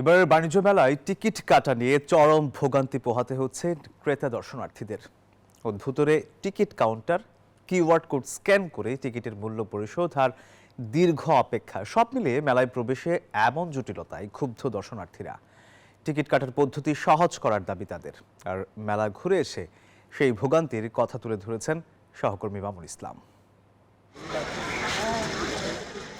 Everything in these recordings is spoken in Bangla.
এবার বাণিজ্য মেলায় টিকিট কাটা নিয়ে চরম ভোগান্তি পোহাতে হচ্ছে ক্রেতা দর্শনার্থীদের। অদ্ভুতরে ticket counter, QR code scan করে টিকিটের মূল্য পরিশোধ আর দীর্ঘ অপেক্ষা সব মিলিয়ে মেলায় প্রবেশে এমন জটিলতায় ক্ষুব্ধ দর্শনার্থীরা। টিকিট কাটার পদ্ধতি সহজ করার দাবি তাদের। আর মেলা ঘুরে এসে সেই ভোগান্তির কথা তুলে ধরেছেন সহকর্মী মামুন ইসলাম।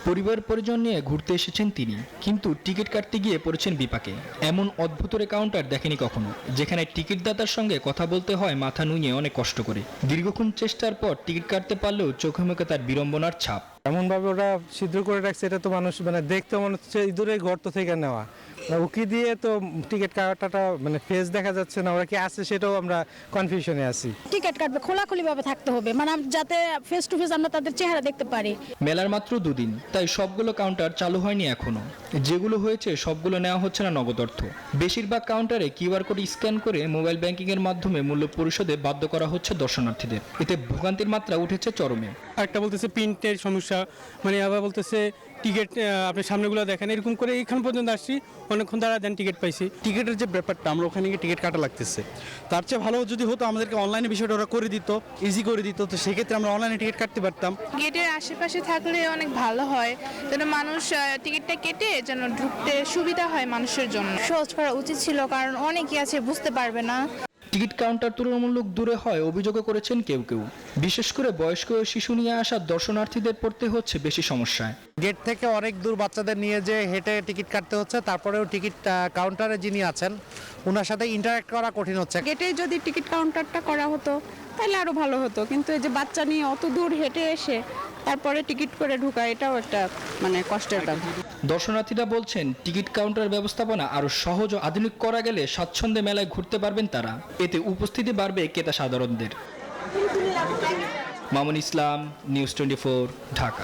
পরিবার পরিজন নিয়ে ঘুরতে এসেছেন তিনি, কিন্তু টিকিট কাটতে গিয়ে পড়েছেন বিপাকে। এমন অদ্ভুতরে কাউন্টার দেখেনি কখনো, যেখানে টিকিটদাতার সঙ্গে কথা বলতে হয় মাথা নুইয়ে অনেক কষ্ট করে। দীর্ঘক্ষণ চেষ্টার পর টিকিট কাটতে পারলেও চোখে মুখে তার বিড়ম্বনার ছাপ। এমনভাবে ওরা ছিদ্র করে রাখছে, এটা তো মানুষ দেখতে মনে হচ্ছে ইঁদুরের গর্ত থেকে নেওয়া। উকি দিয়ে তো টিকিট কাটাটা ফেস দেখা যাচ্ছে না, ওরা কি আছে সেটাও আমরা কনফিউশনে আছি। টিকিট কাটবে খোলাখুলি ভাবে থাকতে হবে, যাতে ফেস টু ফেস আমরা তাদের চেহারা দেখতে পারি। মেলার মাত্র দুদিন, তাই সবগুলো কাউন্টার চালু হয়নি এখনো। যেগুলো হয়েছে সবগুলো নেওয়া হচ্ছে না নগদ অর্থ। বেশিরভাগ কাউন্টারে কিউআর কোড স্ক্যান করে মোবাইল ব্যাংকিং এর মাধ্যমে মূল্য পরিশোধে বাধ্য করা হচ্ছে দর্শনার্থীদের। এতে ভোগান্তির মাত্রা উঠেছে চরমে। একটা বলতেছে প্রিন্টের সমস্যা, আবার বলতেছে টিকিট আপনি সামনেগুলো দেখেন, এরকম করে এইখান পর্যন্ত আসছি, অনেকক্ষণ দ্বারা দেন টিকিট পাইছি। টিকিটের যে ব্যাপারটা, আমরা ওখানে গিয়ে টিকিট কাটা লাগতেছে, তার চেয়ে ভালো যদি হতো আমাদেরকে অনলাইনে বিষয়টা ওরা করে দিত, ইজি করে দিত, তো সেক্ষেত্রে আমরা অনলাইনে টিকিট কাটতে পারতাম। গেটের আশেপাশে থাকলে অনেক ভালো হয়, যেন মানুষ টিকিটটা কেটে যেন ঢুকতে সুবিধা হয় মানুষের জন্য। সহজ করা উচিত ছিল, কারণ অনেকেই আছে বুঝতে পারবে না। টিকিট কাউন্টার তুলনামূলক দূরে হয় অভিযোগও করেছেন কেউ কেউ। বিশেষ করে বয়স্ক ও শিশু নিয়ে আসা দর্শনার্থীদের পড়তে হচ্ছে বেশি সমস্যায়। গেট থেকে অনেক দূর বাচ্চাদের নিয়ে যে হেঁটে টিকিট কাটতে হচ্ছে, তারপরেও টিকিট কাউন্টারে যিনি আছেন ওনার সাথে ইন্টারঅ্যাক্ট করা কঠিন হচ্ছে। গেটে যদি টিকিট কাউন্টারটা করা হতো তাহলে আরো ভালো হতো, কিন্তু এই যে বাচ্চা নিয়ে অত দূর হেঁটে এসে তারপরে টিকিট করে ঢোকা, এটাও একটা কষ্টের ব্যাপার। দর্শনার্থীরা বলছেন টিকিট কাউন্টার ব্যবস্থাপনা আরো সহজ ও আধুনিক করা গেলে স্বাচ্ছন্দ্যে মেলায় ঘুরতে পারবেন তারা। এতে উপস্থিতি বাড়বে ক্রেতা সাধারণদের। মামুন ইসলাম, নিউজ 24, ঢাকা।